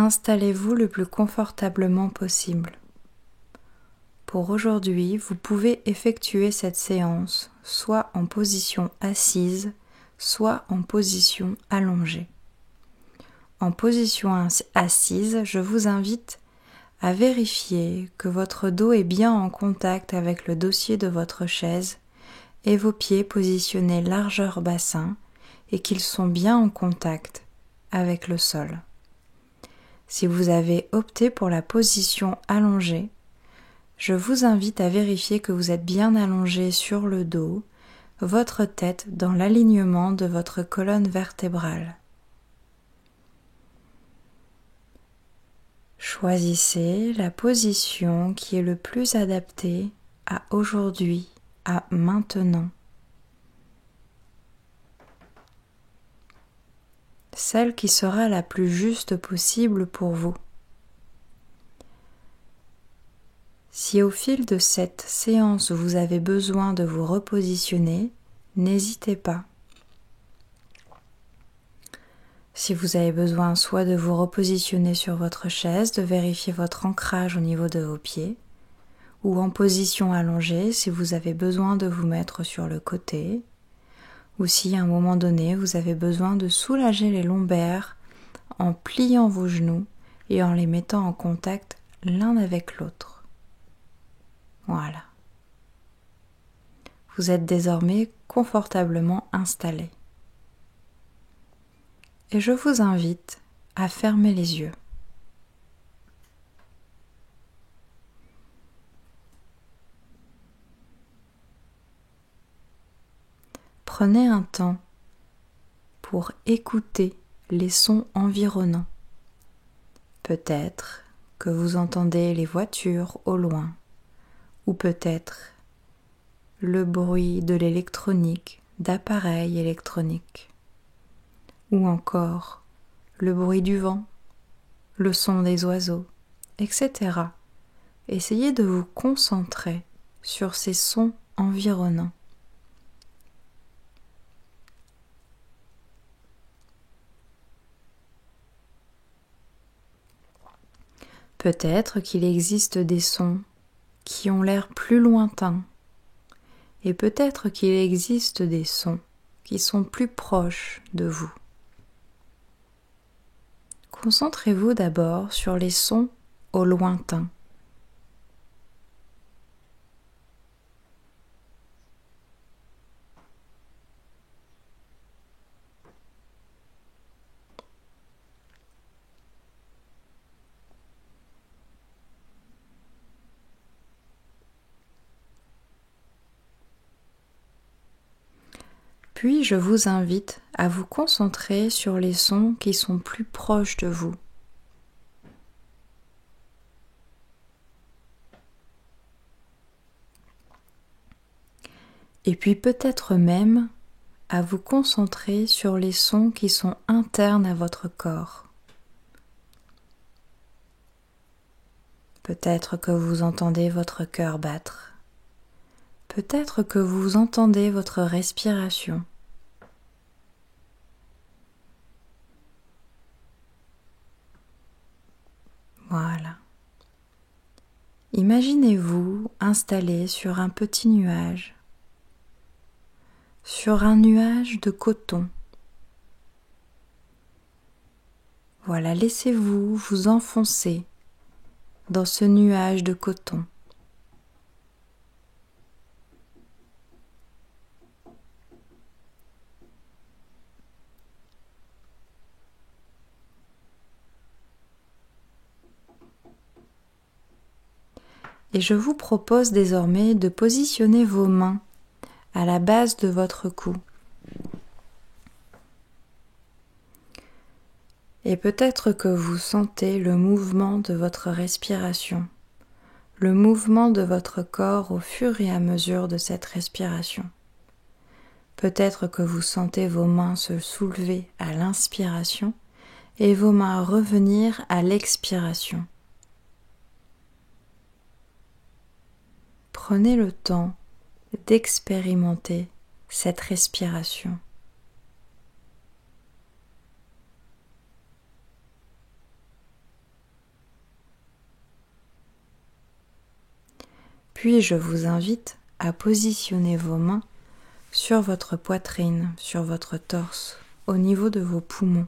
Installez-vous le plus confortablement possible. Pour aujourd'hui, vous pouvez effectuer cette séance soit en position assise, soit en position allongée. En position assise, je vous invite à vérifier que votre dos est bien en contact avec le dossier de votre chaise et vos pieds positionnés largeur bassin et qu'ils sont bien en contact avec le sol. Si vous avez opté pour la position allongée, je vous invite à vérifier que vous êtes bien allongé sur le dos, votre tête dans l'alignement de votre colonne vertébrale. Choisissez la position qui est le plus adaptée à aujourd'hui, à maintenant. Celle qui sera la plus juste possible pour vous. Si au fil de cette séance vous avez besoin de vous repositionner, n'hésitez pas. Si vous avez besoin soit de vous repositionner sur votre chaise, de vérifier votre ancrage au niveau de vos pieds, ou en position allongée si vous avez besoin de vous mettre sur le côté, ou si à un moment donné vous avez besoin de soulager les lombaires en pliant vos genoux et en les mettant en contact l'un avec l'autre. Voilà. Vous êtes désormais confortablement installé. Et je vous invite à fermer les yeux. Prenez un temps pour écouter les sons environnants. Peut-être que vous entendez les voitures au loin, ou peut-être le bruit de l'électronique, d'appareils électroniques, ou encore le bruit du vent, le son des oiseaux, etc. Essayez de vous concentrer sur ces sons environnants. Peut-être qu'il existe des sons qui ont l'air plus lointains, et peut-être qu'il existe des sons qui sont plus proches de vous. Concentrez-vous d'abord sur les sons au lointain. Puis je vous invite à vous concentrer sur les sons qui sont plus proches de vous. Et puis peut-être même à vous concentrer sur les sons qui sont internes à votre corps. Peut-être que vous entendez votre cœur battre. Peut-être que vous entendez votre respiration. Voilà. Imaginez-vous installé sur un petit nuage, sur un nuage de coton. Voilà, laissez-vous vous enfoncer dans ce nuage de coton. Et je vous propose désormais de positionner vos mains à la base de votre cou. Et peut-être que vous sentez le mouvement de votre respiration, le mouvement de votre corps au fur et à mesure de cette respiration. Peut-être que vous sentez vos mains se soulever à l'inspiration et vos mains revenir à l'expiration. Prenez le temps d'expérimenter cette respiration. Puis je vous invite à positionner vos mains sur votre poitrine, sur votre torse, au niveau de vos poumons.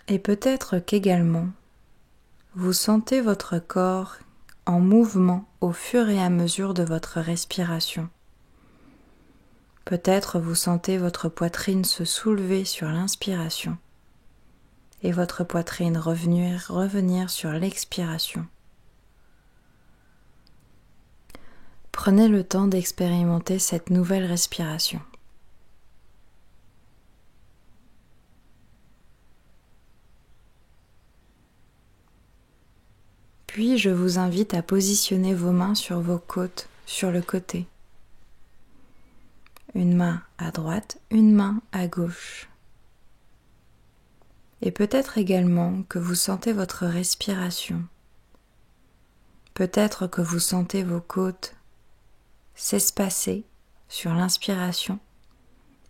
Et peut-être qu'également, vous sentez votre corps en mouvement au fur et à mesure de votre respiration. Peut-être vous sentez votre poitrine se soulever sur l'inspiration et votre poitrine revenir sur l'expiration. Prenez le temps d'expérimenter cette nouvelle respiration. Puis je vous invite à positionner vos mains sur vos côtes, sur le côté. Une main à droite, une main à gauche. Et peut-être également que vous sentez votre respiration. Peut-être que vous sentez vos côtes s'espacer sur l'inspiration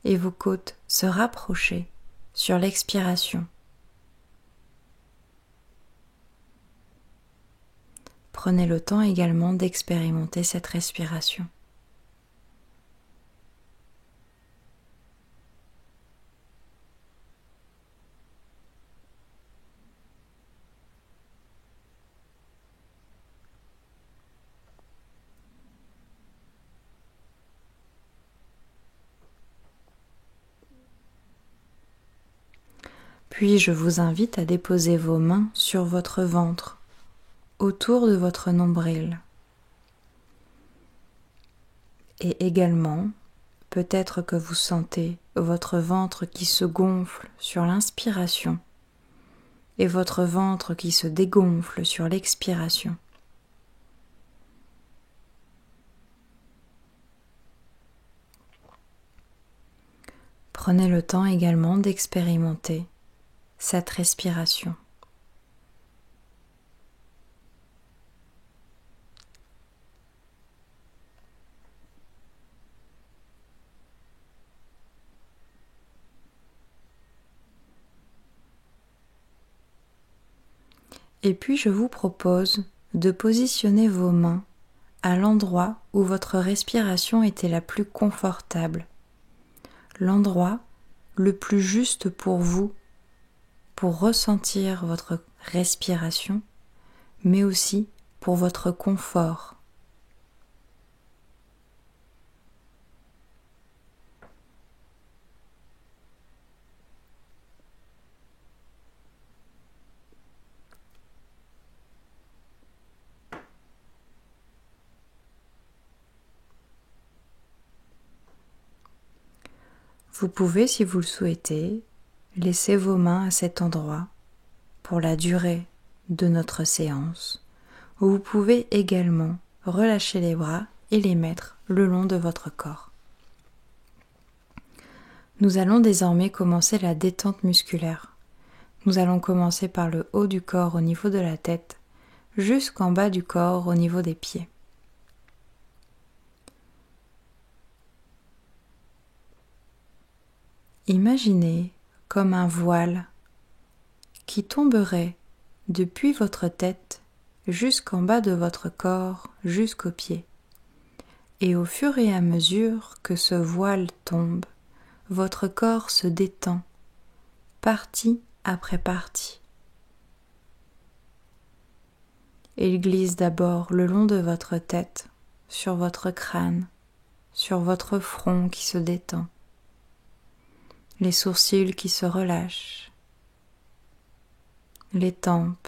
et vos côtes se rapprocher sur l'expiration. Prenez le temps également d'expérimenter cette respiration. Puis je vous invite à déposer vos mains sur votre ventre, autour de votre nombril. Et également, peut-être que vous sentez votre ventre qui se gonfle sur l'inspiration et votre ventre qui se dégonfle sur l'expiration. Prenez le temps également d'expérimenter cette respiration. Et puis je vous propose de positionner vos mains à l'endroit où votre respiration était la plus confortable, l'endroit le plus juste pour vous, pour ressentir votre respiration, mais aussi pour votre confort. Vous pouvez, si vous le souhaitez, laisser vos mains à cet endroit pour la durée de notre séance, ou vous pouvez également relâcher les bras et les mettre le long de votre corps. Nous allons désormais commencer la détente musculaire. Nous allons commencer par le haut du corps au niveau de la tête, jusqu'en bas du corps au niveau des pieds. Imaginez comme un voile qui tomberait depuis votre tête jusqu'en bas de votre corps, jusqu'aux pieds. Et au fur et à mesure que ce voile tombe, votre corps se détend, partie après partie. Il glisse d'abord le long de votre tête, sur votre crâne, sur votre front qui se détend, les sourcils qui se relâchent, les tempes.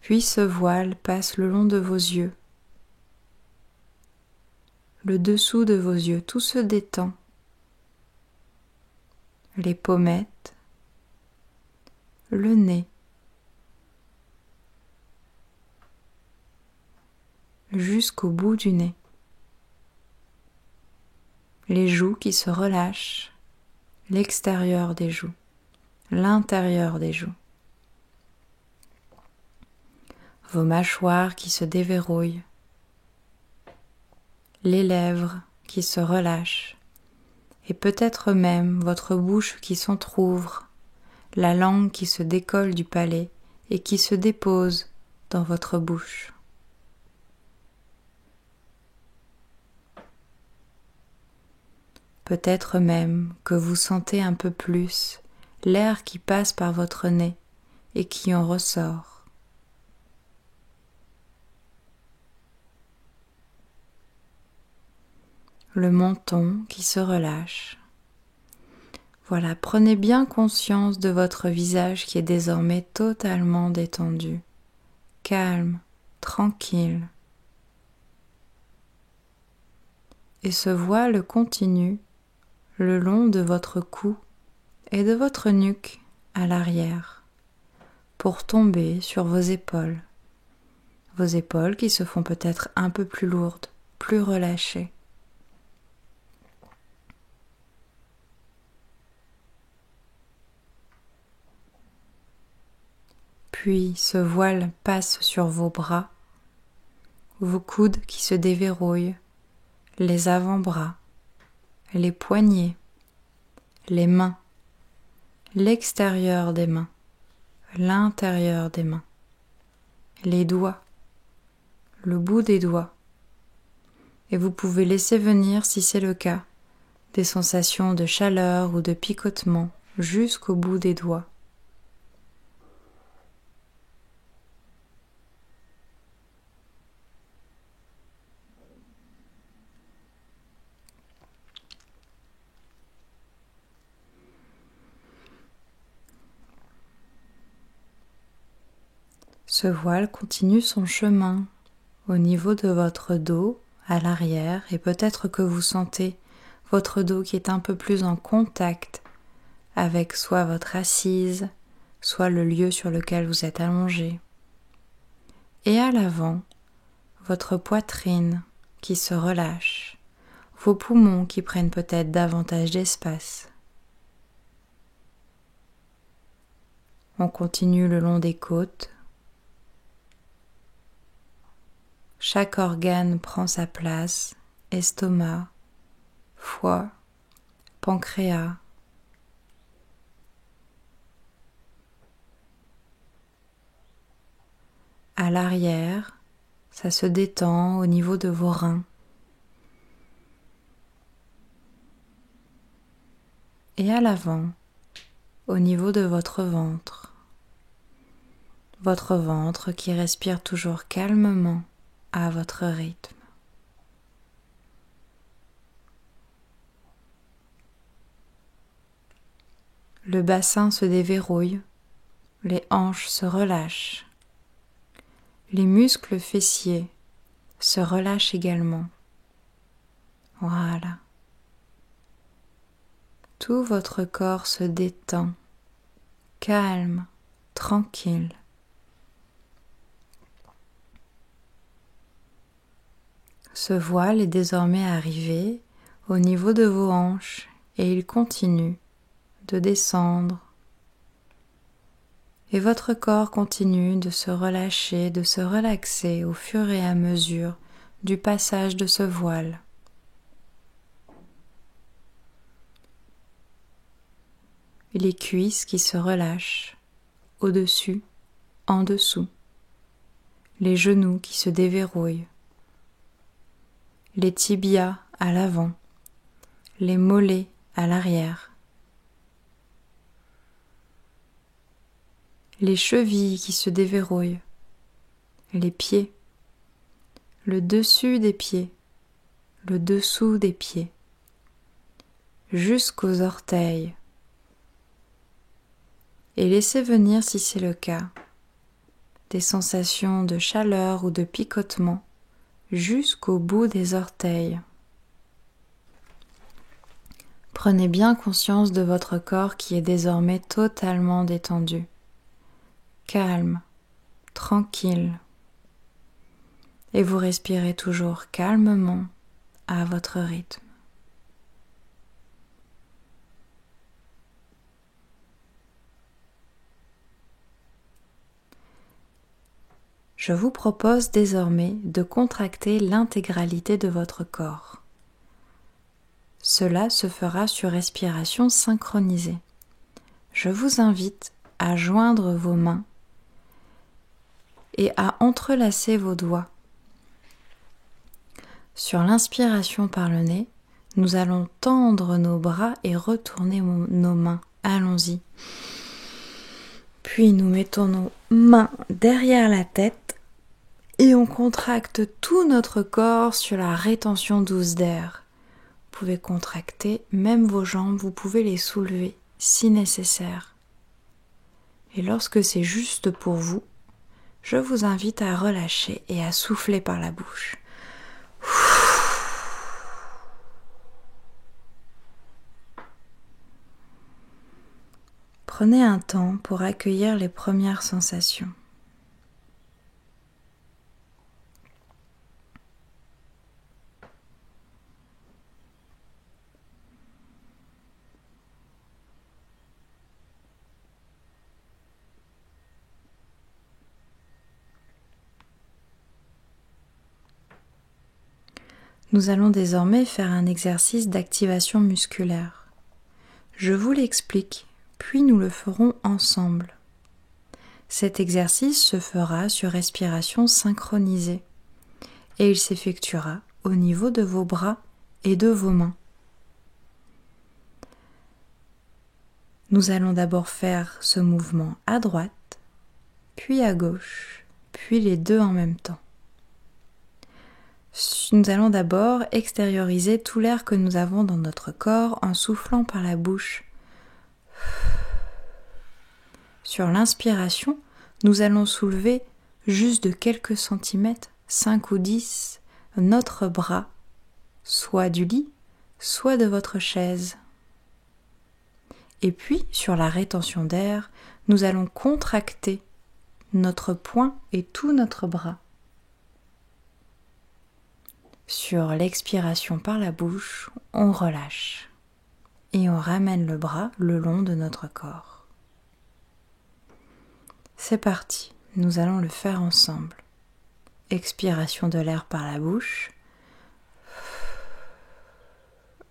Puis ce voile passe le long de vos yeux, le dessous de vos yeux, tout se détend, les pommettes, le nez, jusqu'au bout du nez, les joues qui se relâchent, l'extérieur des joues, l'intérieur des joues, vos mâchoires qui se déverrouillent, les lèvres qui se relâchent, et peut-être même votre bouche qui s'entr'ouvre, la langue qui se décolle du palais et qui se dépose dans votre bouche. Peut-être même que vous sentez un peu plus l'air qui passe par votre nez et qui en ressort. Le menton qui se relâche. Voilà, prenez bien conscience de votre visage qui est désormais totalement détendu, calme, tranquille. Et ce voile continue le long de votre cou et de votre nuque à l'arrière pour tomber sur vos épaules qui se font peut-être un peu plus lourdes, plus relâchées. Puis ce voile passe sur vos bras, vos coudes qui se déverrouillent, les avant-bras, les poignets, les mains, l'extérieur des mains, l'intérieur des mains, les doigts, le bout des doigts. Et vous pouvez laisser venir, si c'est le cas, des sensations de chaleur ou de picotement jusqu'au bout des doigts. Ce voile continue son chemin au niveau de votre dos, à l'arrière, et peut-être que vous sentez votre dos qui est un peu plus en contact avec soit votre assise, soit le lieu sur lequel vous êtes allongé. Et à l'avant, votre poitrine qui se relâche, vos poumons qui prennent peut-être davantage d'espace. On continue le long des côtes. Chaque organe prend sa place, estomac, foie, pancréas. À l'arrière, ça se détend au niveau de vos reins. Et à l'avant, au niveau de votre ventre. Votre ventre qui respire toujours calmement à votre rythme. Le bassin se déverrouille, les hanches se relâchent, les muscles fessiers se relâchent également. Voilà. Tout votre corps se détend, calme, tranquille. Ce voile est désormais arrivé au niveau de vos hanches et il continue de descendre. Et votre corps continue de se relâcher, de se relaxer au fur et à mesure du passage de ce voile. Les cuisses qui se relâchent au-dessus, en dessous. Les genoux qui se déverrouillent. Les tibias à l'avant, les mollets à l'arrière, les chevilles qui se déverrouillent, les pieds, le dessus des pieds, le dessous des pieds, jusqu'aux orteils. Et laissez venir, si c'est le cas, des sensations de chaleur ou de picotement jusqu'au bout des orteils. Prenez bien conscience de votre corps qui est désormais totalement détendu, calme, tranquille, et vous respirez toujours calmement à votre rythme. Je vous propose désormais de contracter l'intégralité de votre corps. Cela se fera sur respiration synchronisée. Je vous invite à joindre vos mains et à entrelacer vos doigts. Sur l'inspiration par le nez, nous allons tendre nos bras et retourner nos mains. Allons-y. Puis nous mettons nos mains derrière la tête et on contracte tout notre corps sur la rétention douce d'air. Vous pouvez contracter même vos jambes, vous pouvez les soulever si nécessaire. Et lorsque c'est juste pour vous, je vous invite à relâcher et à souffler par la bouche. Prenez un temps pour accueillir les premières sensations. Nous allons désormais faire un exercice d'activation musculaire. Je vous l'explique, puis nous le ferons ensemble. Cet exercice se fera sur respiration synchronisée et il s'effectuera au niveau de vos bras et de vos mains. Nous allons d'abord faire ce mouvement à droite, puis à gauche, puis les deux en même temps. Nous allons d'abord extérioriser tout l'air que nous avons dans notre corps en soufflant par la bouche. Sur l'inspiration, nous allons soulever juste de quelques centimètres, 5 ou 10, notre bras, soit du lit, soit de votre chaise. Et puis, sur la rétention d'air, nous allons contracter notre poing et tout notre bras. Sur l'expiration par la bouche, on relâche et on ramène le bras le long de notre corps. C'est parti, nous allons le faire ensemble. Expiration de l'air par la bouche.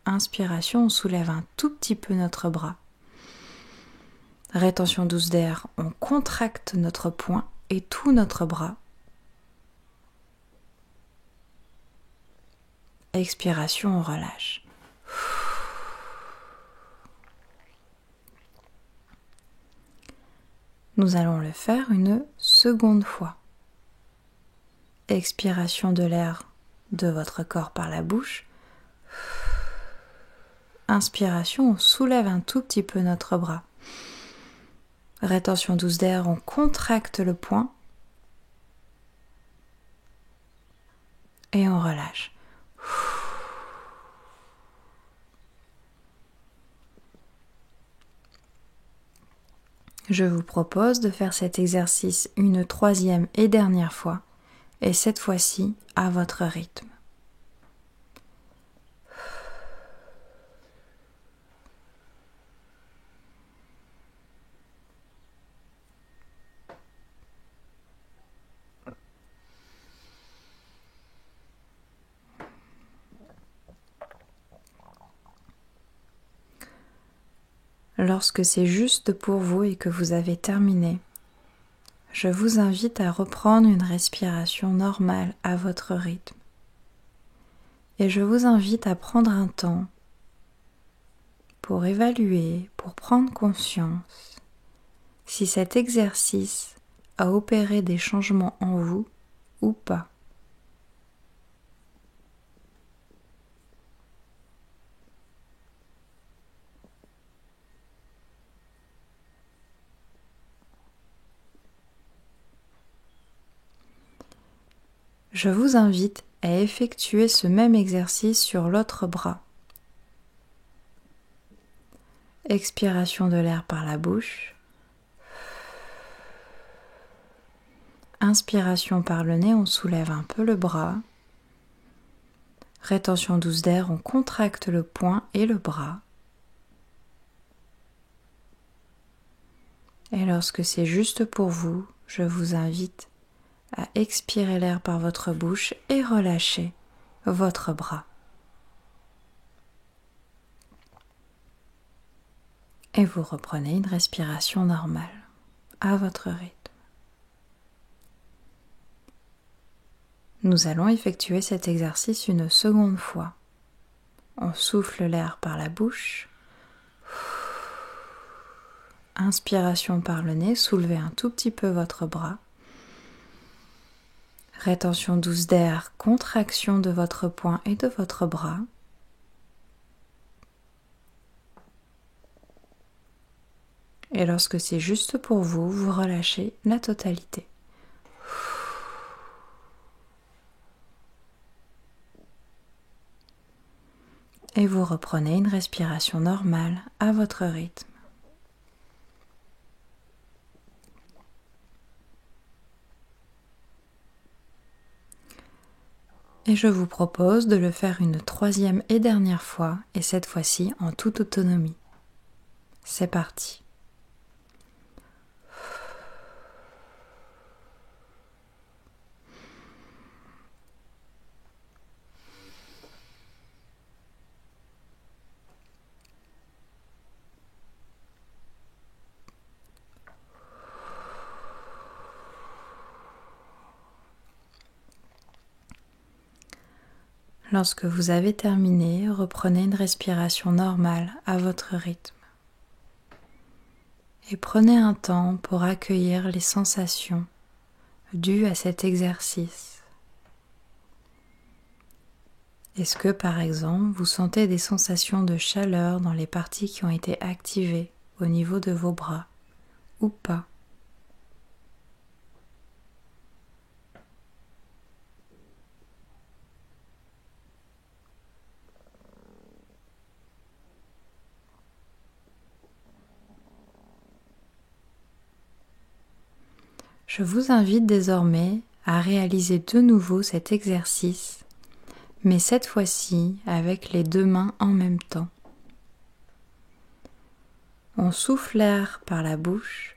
Inspiration, on soulève un tout petit peu notre bras. Rétention douce d'air, on contracte notre poing et tout notre bras. Expiration, on relâche. Nous allons le faire une seconde fois. Expiration de l'air de votre corps par la bouche. Inspiration, on soulève un tout petit peu notre bras. Rétention douce d'air, on contracte le poing et on relâche. Je vous propose de faire cet exercice une troisième et dernière fois, et cette fois-ci à votre rythme. Lorsque c'est juste pour vous et que vous avez terminé, je vous invite à reprendre une respiration normale à votre rythme. Et je vous invite à prendre un temps pour évaluer, pour prendre conscience si cet exercice a opéré des changements en vous ou pas. Je vous invite à effectuer ce même exercice sur l'autre bras. Expiration de l'air par la bouche. Inspiration par le nez, on soulève un peu le bras. Rétention douce d'air, on contracte le poing et le bras. Et lorsque c'est juste pour vous, je vous invite à expirer l'air par votre bouche et relâcher votre bras. Et vous reprenez une respiration normale à votre rythme. Nous allons effectuer cet exercice une seconde fois. On souffle l'air par la bouche. Inspiration par le nez, soulevez un tout petit peu votre bras. Rétention douce d'air, contraction de votre poing et de votre bras. Et lorsque c'est juste pour vous, vous relâchez la totalité. Et vous reprenez une respiration normale à votre rythme. Et je vous propose de le faire une troisième et dernière fois, et cette fois-ci en toute autonomie. C'est parti. Lorsque vous avez terminé, reprenez une respiration normale à votre rythme. Et prenez un temps pour accueillir les sensations dues à cet exercice. Est-ce que, par exemple, vous sentez des sensations de chaleur dans les parties qui ont été activées au niveau de vos bras ou pas ? Je vous invite désormais à réaliser de nouveau cet exercice, mais cette fois-ci avec les deux mains en même temps. On souffle l'air par la bouche,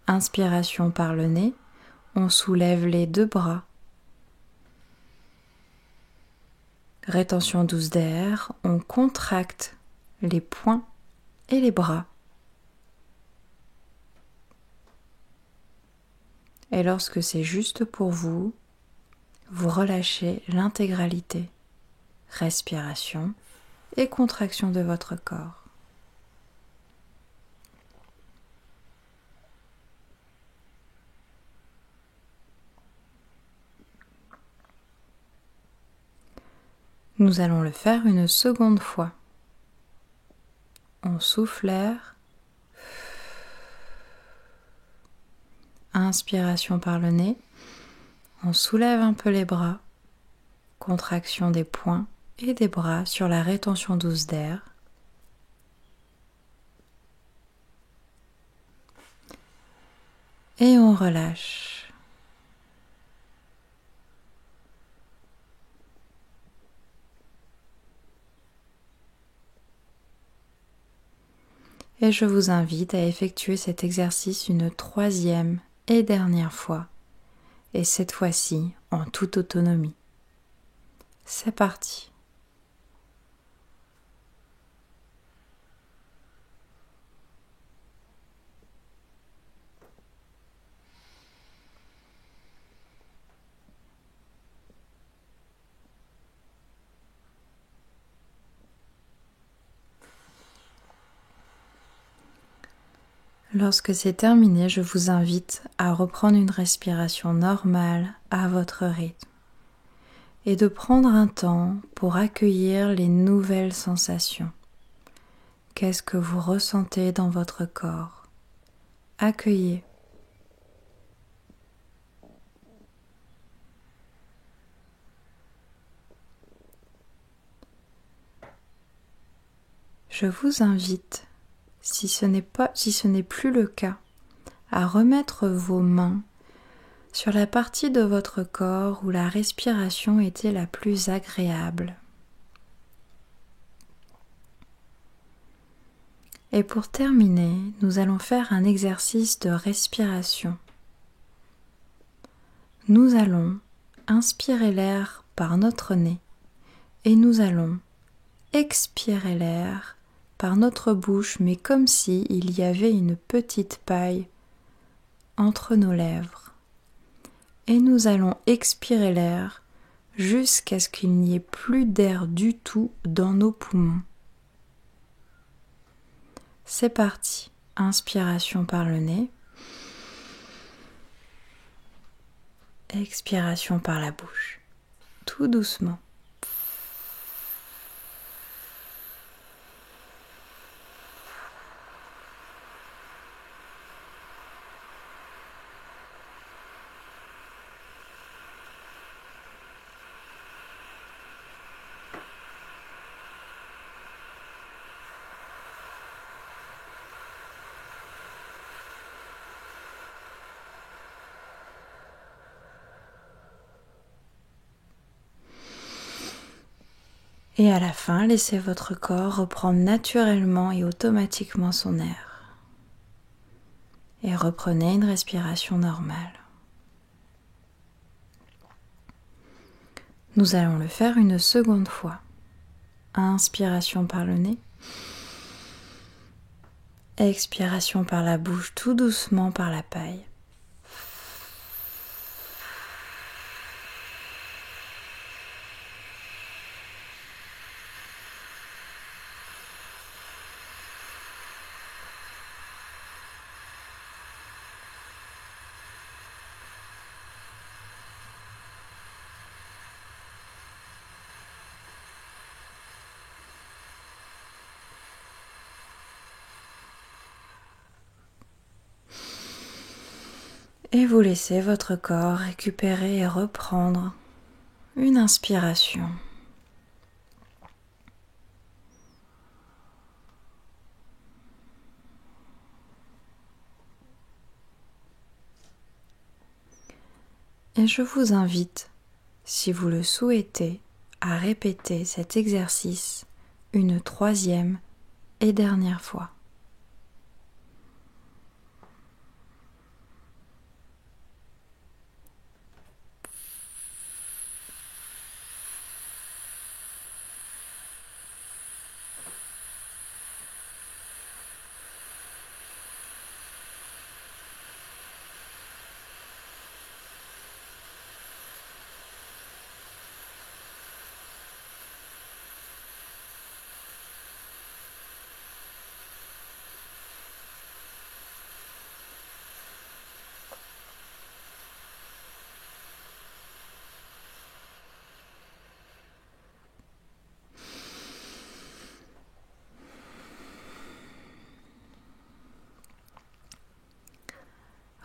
inspiration par le nez, on soulève les deux bras, rétention douce d'air, on contracte les poings et les bras. Et lorsque c'est juste pour vous, vous relâchez l'intégralité, respiration et contraction de votre corps. Nous allons le faire une seconde fois. On souffle l'air. Inspiration par le nez. On soulève un peu les bras. Contraction des poings et des bras sur la rétention douce d'air. Et on relâche. Et je vous invite à effectuer cet exercice une troisième et dernière fois, et cette fois-ci en toute autonomie. C'est parti. Lorsque c'est terminé, je vous invite à reprendre une respiration normale à votre rythme et de prendre un temps pour accueillir les nouvelles sensations. Qu'est-ce que vous ressentez dans votre corps ? Accueillez. Je vous invite, si ce n'est plus le cas, à remettre vos mains sur la partie de votre corps où la respiration était la plus agréable. Et pour terminer, nous allons faire un exercice de respiration. Nous allons inspirer l'air par notre nez et nous allons expirer l'air par notre bouche, mais comme si il y avait une petite paille entre nos lèvres. et nous allons expirer l'air jusqu'à ce qu'il n'y ait plus d'air du tout dans nos poumons. C'est parti. Inspiration par le nez. Expiration par la bouche. Tout doucement. Et à la fin, laissez votre corps reprendre naturellement et automatiquement son air. Et reprenez une respiration normale. Nous allons le faire une seconde fois. Inspiration par le nez. Expiration par la bouche, tout doucement par la paille. Et vous laissez votre corps récupérer et reprendre une inspiration. Et je vous invite, si vous le souhaitez, à répéter cet exercice une troisième et dernière fois.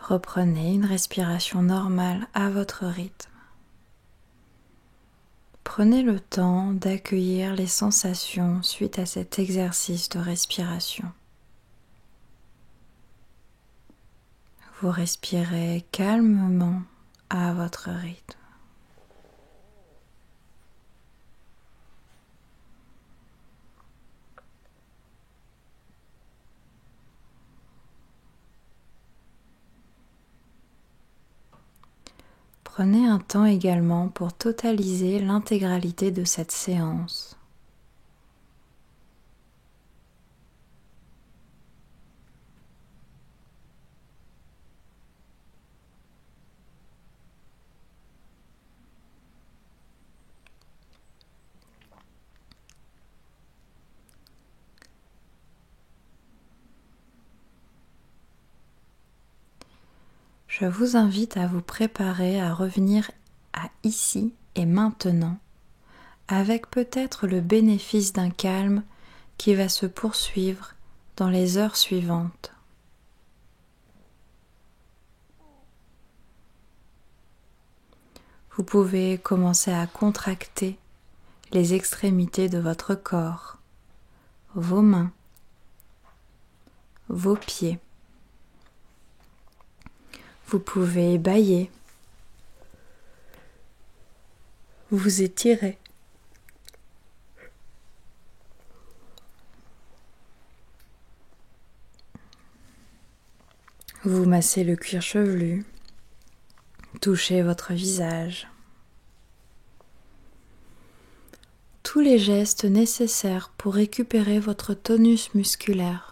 Reprenez une respiration normale à votre rythme. Prenez le temps d'accueillir les sensations suite à cet exercice de respiration. Vous respirez calmement à votre rythme. Prenez un temps également pour totaliser l'intégralité de cette séance. Je vous invite à vous préparer à revenir à ici et maintenant, avec peut-être le bénéfice d'un calme qui va se poursuivre dans les heures suivantes. Vous pouvez commencer à contracter les extrémités de votre corps, vos mains, vos pieds. Vous pouvez bâiller, vous étirer. Vous massez le cuir chevelu, touchez votre visage. Tous les gestes nécessaires pour récupérer votre tonus musculaire.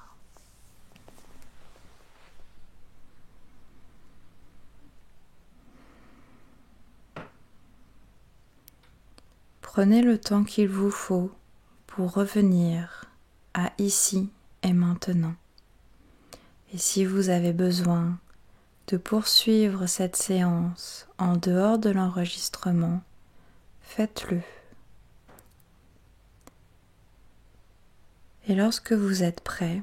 Prenez le temps qu'il vous faut pour revenir à ici et maintenant. Et si vous avez besoin de poursuivre cette séance en dehors de l'enregistrement, faites-le. Et lorsque vous êtes prêt,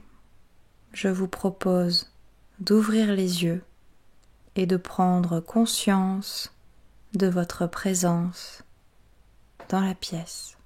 je vous propose d'ouvrir les yeux et de prendre conscience de votre présence dans la pièce.